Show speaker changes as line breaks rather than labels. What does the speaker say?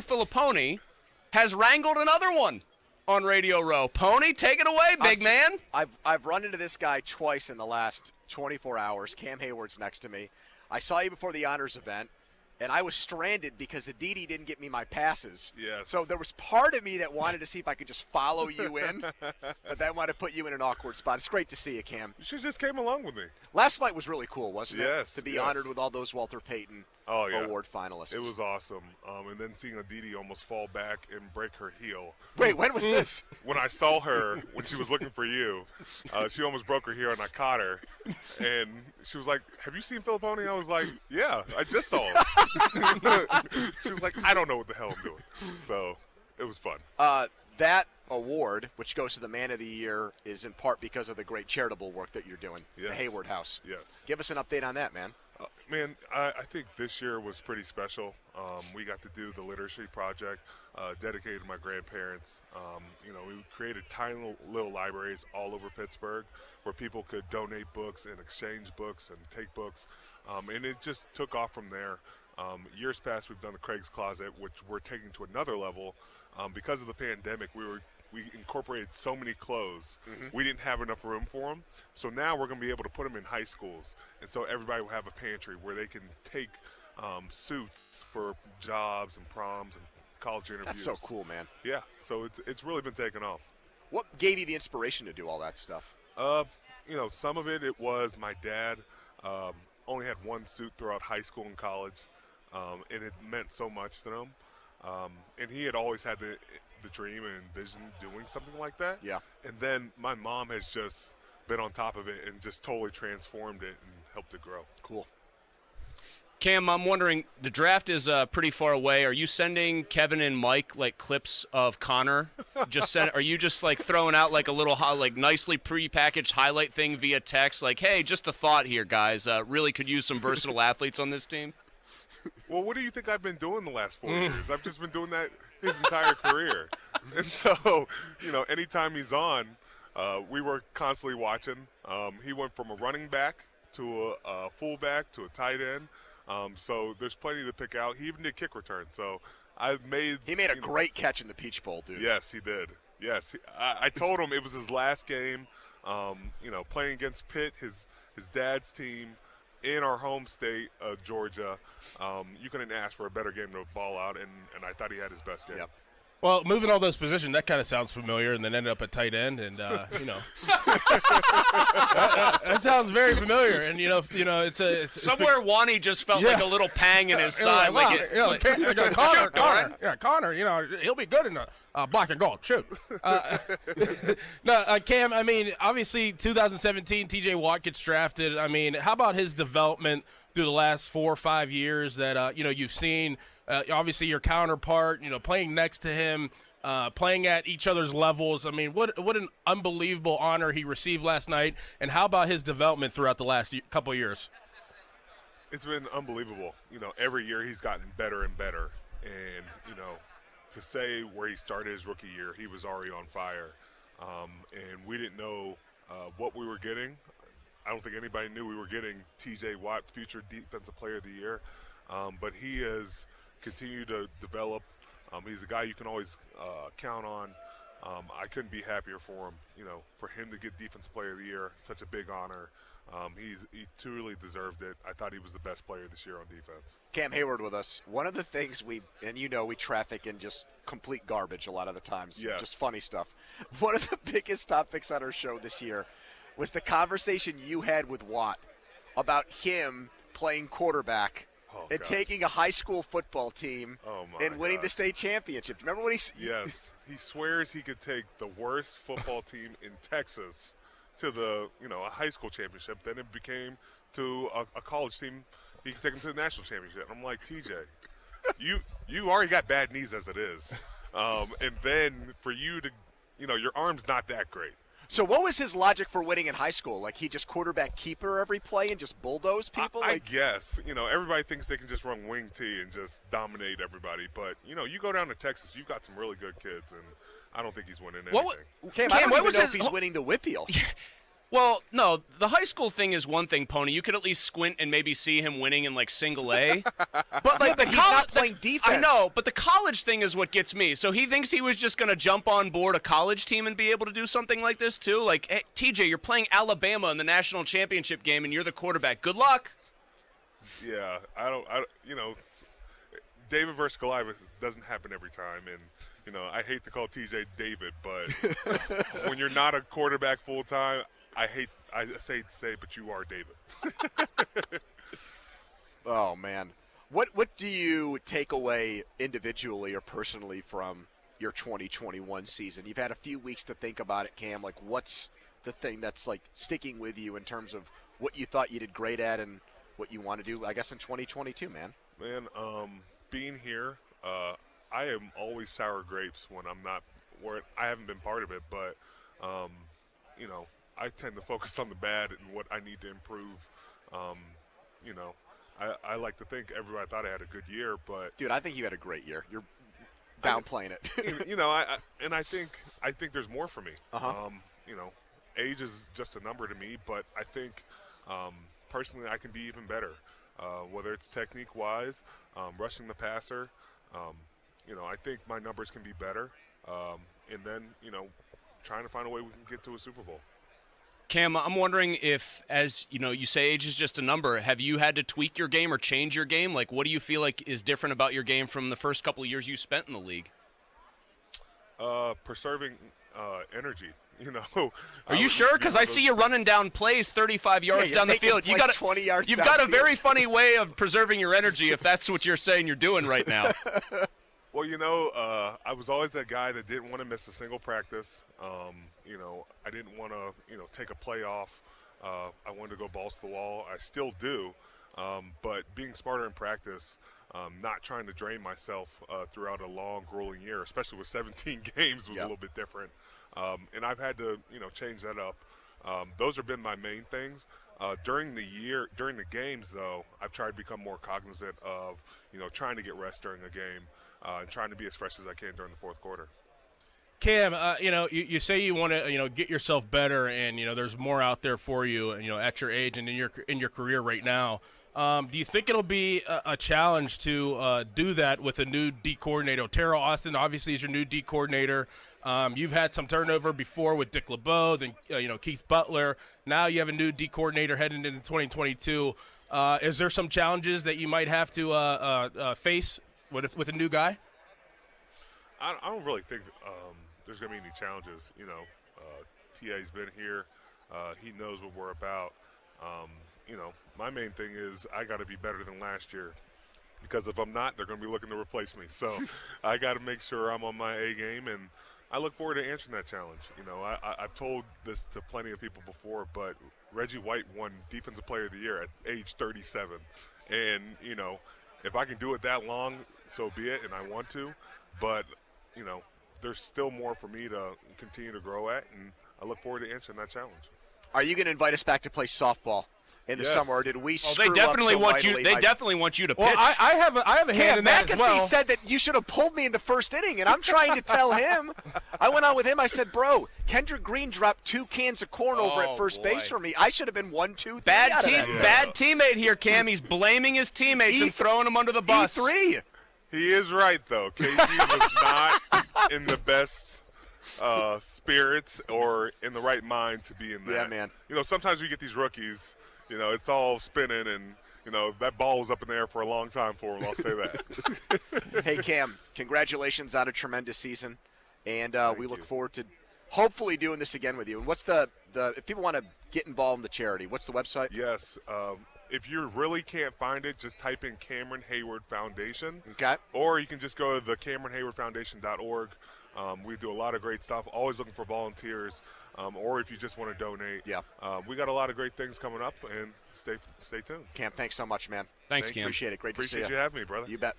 Filippone has wrangled another one on Radio Row. Pony, take it away, big man.
I've run into this guy twice in the last 24 hours. Cam Heyward's next to me. I saw you before the honors event, and I was stranded because Aditi didn't get me my passes.
Yes.
So there was part of me that wanted to see if I could just follow you in, but that might have put you in an awkward spot. It's great to see you, Cam.
You should just came along with me.
Last night was really cool, wasn't it?
Yes.
To be honored with all those Walter Payton Award finalists.
It was awesome. And then seeing Aditi almost fall back and break her heel.
Wait, when was this?
When I saw her, when she was looking for you, she almost broke her heel, and I caught her. And she was like, "Have you seen Filippone?" I was like, "Yeah, I just saw him." She was like, "I don't know what the hell I'm doing." So it was fun.
That award, which goes to the Man of the Year, is in part because of the great charitable work that you're doing, the Heyward House.
Yes.
Give us an update on that, man.
Man, I think this year was pretty special. We got to do the literacy project dedicated to my grandparents. We created tiny little libraries all over Pittsburgh where people could donate books and exchange books and take books. And it just took off from there. Years past, we've done the Craig's Closet, which we're taking to another level. Because of the pandemic, we incorporated so many clothes. We didn't have enough room for them. So now we're going to be able to put them in high schools. And so everybody will have a pantry where they can take suits for jobs and proms and college interviews.
That's so cool, man.
Yeah, so it's really been taking off.
What gave you the inspiration to do all that stuff?
Some of it was my dad only had one suit throughout high school and college, and it meant so much to him. And he had always had the dream and vision of doing something like that.
Yeah.
And then my mom has just been on top of it and just totally transformed it and helped it grow.
Cool.
Cam, I'm wondering, the draft is pretty far away. Are you sending Kevin and Mike like clips of Connor? Are you just like throwing out like a little nicely prepackaged highlight thing via text? Like, hey, just a thought here, guys. Really could use some versatile athletes on this team.
Well, what do you think I've been doing the last 4 years? I've just been doing that his entire career. And so, anytime he's on, we were constantly watching. He went from a running back to a fullback to a tight end. So there's plenty to pick out. He even did kick return. So
He made a great catch in the Peach Bowl, dude.
Yes, he did. Yes. I told him it was his last game, playing against Pitt, his dad's team, in our home state of Georgia. You couldn't ask for a better game to ball out, and I thought he had his best game.
Yep.
Well, moving all those positions, that kind of sounds familiar, and then ended up at tight end, and that sounds very familiar. And it's
somewhere Wani just felt like a little pang in his side.
Connor, he'll be good in the black and gold. Shoot. Cam, I mean, obviously 2017, T.J. Watt gets drafted. I mean, how about his development through the last 4 or 5 years that you've seen? Obviously, your counterpart, playing next to him, playing at each other's levels. I mean, what an unbelievable honor he received last night. And how about his development throughout the last couple of years?
It's been unbelievable. Every year he's gotten better and better. And, to say where he started his rookie year, he was already on fire. And we didn't know what we were getting. I don't think anybody knew we were getting T.J. Watt, future Defensive Player of the Year. But he has continued to develop. He's a guy you can always count on. I couldn't be happier for him. For him to get Defensive Player of the Year, such a big honor. He truly deserved it. I thought he was the best player this year on defense.
Cam Heyward with us. One of the things we traffic in just complete garbage a lot of the times.
Yes.
Just funny stuff. One of the biggest topics on our show this year was the conversation you had with Watt about him playing quarterback and taking a high school football team and winning the state championship. Remember when
Yes. He swears he could take the worst football team in Texas to the, a high school championship. Then it became to a college team. He could take them to the national championship. I'm like, TJ, you already got bad knees as it is. And then for you to, your arm's not that great.
So what was his logic for winning in high school? Like he just quarterback keeper every play and just bulldoze people?
I guess. Everybody thinks they can just run wing T and just dominate everybody. But, you go down to Texas, you've got some really good kids, and I don't think he's winning anything.
Cam, I don't even know if he's winning the Whippeal.
Well, no, the high school thing is one thing, Pony. You could at least squint and maybe see him winning in like single A. But like
but he's not playing defense.
I know, but the college thing is what gets me. So he thinks he was just going to jump on board a college team and be able to do something like this too. Like, hey, TJ, you're playing Alabama in the national championship game and you're the quarterback. Good luck.
Yeah, I don't. David versus Goliath doesn't happen every time, and I hate to call TJ David, but when you're not a quarterback full time, I say, but you are David.
Oh man, what do you take away individually or personally from your 2021 season? You've had a few weeks to think about it, Cam. Like, what's the thing that's like sticking with you in terms of what you thought you did great at and what you want to do, I guess, in 2022, man?
Man, being here, I am always sour grapes when I'm not, where I haven't been part of it, but, I tend to focus on the bad and what I need to improve. I like to think everybody thought I had a good year, but
dude, I think you had a great year. You're downplaying it.
I think there's more for me. Age is just a number to me, but I think personally I can be even better, whether it's technique-wise, rushing the passer. I think my numbers can be better, and then trying to find a way we can get to a Super Bowl.
Cam, I'm wondering if, as you say age is just a number, have you had to tweak your game or change your game? Like, what do you feel like is different about your game from the first couple of years you spent in the league?
Preserving energy.
Are you sure? Because I see you running down plays 35 yards down the field. You got
20 yards.
You've got a very funny way of preserving your energy, if that's what you're saying you're doing right now.
Well, I was always that guy that didn't want to miss a single practice. I didn't want to, take a play off. I wanted to go balls to the wall. I still do, but being smarter in practice, not trying to drain myself throughout a long, grueling year, especially with 17 games, was a little bit different. And I've had to, change that up. Those have been my main things. During the games, though, I've tried to become more cognizant of, trying to get rest during a game and trying to be as fresh as I can during the fourth quarter.
Cam, you say you want to, get yourself better, and there's more out there for you, at your age and in your career right now. Do you think it'll be a challenge to do that with a new D coordinator? Terrell Austin obviously is your new D coordinator. You've had some turnover before with Dick LeBeau, then Keith Butler. Now you have a new D coordinator heading into 2022. Is there some challenges that you might have to face with a new guy?
I don't really think there's going to be any challenges. TA's been here. He knows what we're about. My main thing is I got to be better than last year, because if I'm not, they're going to be looking to replace me. So I got to make sure I'm on my A game, and I look forward to answering that challenge. I've told this to plenty of people before, but Reggie White won Defensive Player of the Year at age 37. And, if I can do it that long, so be it, and I want to. But, there's still more for me to continue to grow at, and I look forward to answering that challenge.
Are you going to invite us back to play softball in the summer, or did we screw
they definitely
up so
want you.
mightily?
They definitely want you to pitch.
Well, I have a hand in that as well.
McAfee said that you should have pulled me in the first inning, and I'm trying to tell him. I went on with him. I said, bro, Kendrick Green dropped 2 cans of corn over at first base for me. I should have been 1, 2, 3.
Bad teammate here, Cam. He's blaming his teammates and throwing them under the bus.
E3.
He is right, though. KG was not in the best spirits or in the right mind to be in that.
Yeah, man.
Sometimes we get these rookies, it's all spinning, and, that ball was up in the air for a long time for him, I'll say that.
Hey, Cam, congratulations on a tremendous season, and we look
you.
forward to hopefully doing this again with you. And what's the if people want to get involved in the charity, what's the website?
Yes. If you really can't find it, just type in Cameron Heyward Foundation.
Okay.
Or you can just go to the CameronHeywardFoundation.org. We do a lot of great stuff, always looking for volunteers, or if you just want to donate.
Yeah.
We got a lot of great things coming up, and stay tuned.
Cam, thanks so much, man.
Thanks, Cam.
Appreciate it. Great to see you.
Appreciate you having me, brother.
You bet.